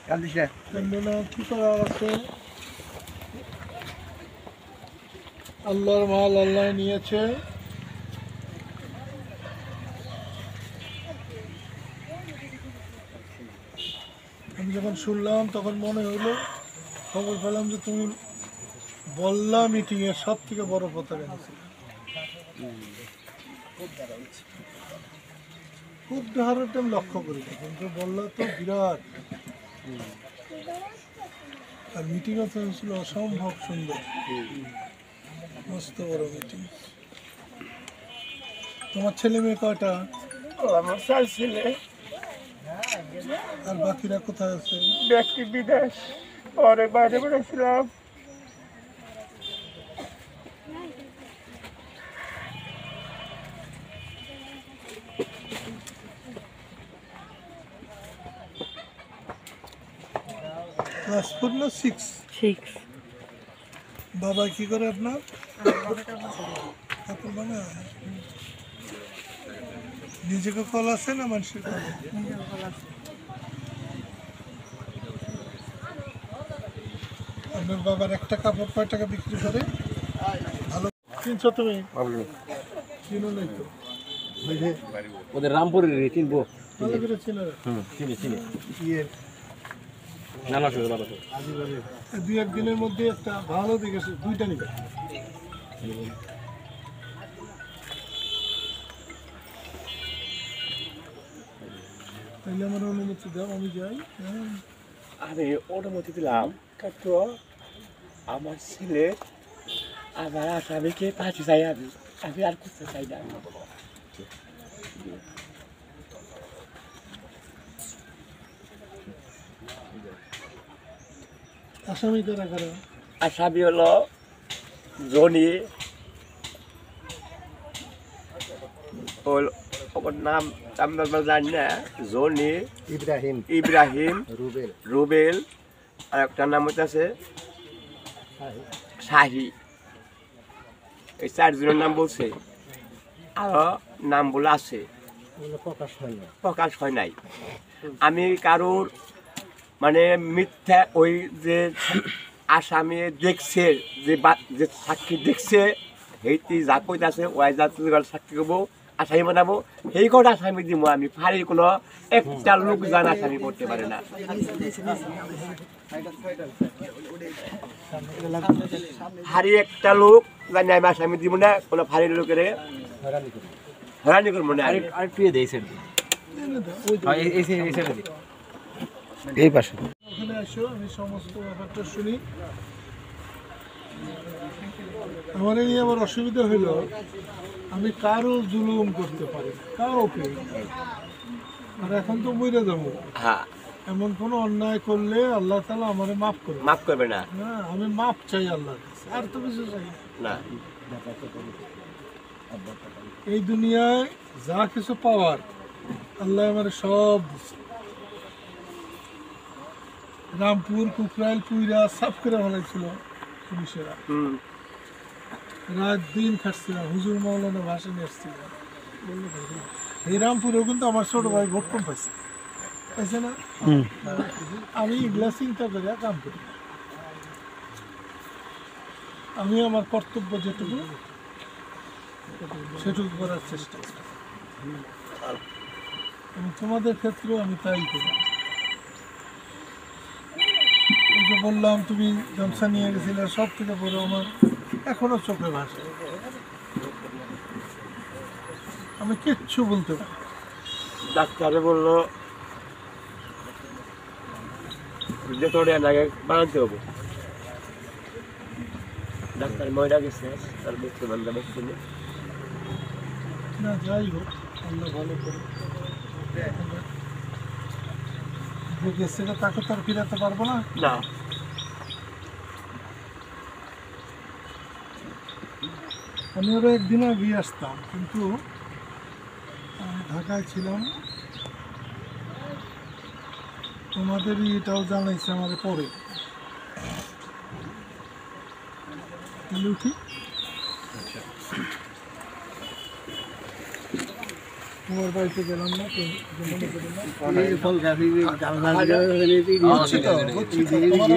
কি করা আছে? আল্লাহর মাল আল্লাহ নিয়েছে। আমি যখন শুনলাম তখন মনে হইলো, খবর পেলাম যে তুমি বল্লা মিটিংয়ের সব থেকে বড় পতাকা নিয়েছিলে। খুব ধারটা আমি লক্ষ্য করি না, কিন্তু বল্লা তো বিরাট। আর মিটিংও তো ছিল অসম্ভব সুন্দর, মস্ত বড় মিটিং। তোমার ছেলে মেয়ে কয়টা? আমার 4 ছেলে। আর বাকিরা কোথায় আছে? ব্যক্তি বিদেশ, পরে বাইরে বেড়েছিলাম। ক্লাস 4 না 6? বাবা কি করে আপনার? কাপড় বানায়। নিজেকে কল আছে না মানুষের কল? আপনার বাবার একটা কাপড় কয় টাকা বিক্রি করে? ভালো কিনছো তুমি? কিনো নাই তো? ওদের রামপুরের চিনবো। ভালো করে চিনো? চিনি চিনি। ইয়ে নানা শুধু বাবা। দুই একদিনের মধ্যে একটা ভালো দেখেছে, দুইটা নিবে। তাইলে আমার অনুমতি দাও, আমি যাই। আমি অনুমতি দিলাম, কিন্তু আমার ছেলে আমার আসামিকে ফাঁসি চাই। আমি আর করতে চাই না। আসামি কারা কারা? আসামি হলো জনি, ওর নাম আমরা জানি না। জনি, ইব্রাহিম, রুবেল, আর একটা নাম হচ্ছে শাহি। এই 4 জনের নাম বলছে, আরো নাম বলে আছে, প্রকাশ হয় নাই। আমি কারোর মানে মিথ্যা, ওই যে আসামি দেখছে, যে সাক্ষী দেখছে, সেইটি যা কইতে আছে ওই যা সাক্ষী করবো, আসামি বানাবো, সেই কটা আসামি দিব। আমি ফাঁড়ির কোনো একটা লোক জান আসামি করতে পারে না। ফাঁড়ি একটা লোক জানি আমি আসামি দিব না, কোনো ফাঁড়ির লোকের হয়রানি করবো না। এই পাশে ওখানে আসো, আমি সমস্ত ব্যাপারটা শুনি। আমার এই আমার অসুবিধা হইল, আমি কারো জুলুম করতে পারি না, কাউকে। আর এখন তো মরে যাবো। হ্যাঁ, এমন কোনো অন্যায় করলে আল্লাহ তাআলা আমারে মাফ করবে। মাফ করবে না। হ্যাঁ, আমি মাফ চাই আল্লাহর কাছে, আর তো কিছু চাই না। এই দুনিয়ায় যা কিছু পাওয়ার আল্লাহ আমার সব দিচ্ছে। রামপুর, কুকরাইল, পুইরা সাফ করে ফেলাইছিল পুলিশেরা। রাত দিন খাটছিলাম, হুজুর মাওলানা ভাষণ এসছিল। এই রামপুরেও কিন্তু আমার ছোট ভাই ভোট কম পাইছে, পাইছে না? আমি এগুলা চিন্তা করে কাম করি। আমি আমার কর্তব্য যেটুকু সেটুকু করার চেষ্টা করি, এবং তোমাদের ক্ষেত্রেও আমি তাই করি। এই যে বললাম তুমি জলসা নিয়ে গেছিলে, সব থেকে বড় আমার এখনো চোখে ভাসে। আমি কিচ্ছু বলতে পারি। ডাক্তারে বললো যে তোর আগে বানাতে হবে। ডাক্তার ময়রা গেছে, তার মৃত্যু বান্ধব ছিল না, যাই হোক, আল্লাহ ভালো করে। যে গেছে তাকে তো আর ফিরাতে পারবো না। না। আমি ওরা একদিন আগে আসতাম, কিন্তু আমি ঢাকায় ছিলাম। তোমাদেরই এটাও জানাইছে আমার পরে। উঠি তোমার বাড়িতে গেলাম না তো মনে করি না বুঝছি তো, বুঝছি তো, তোমার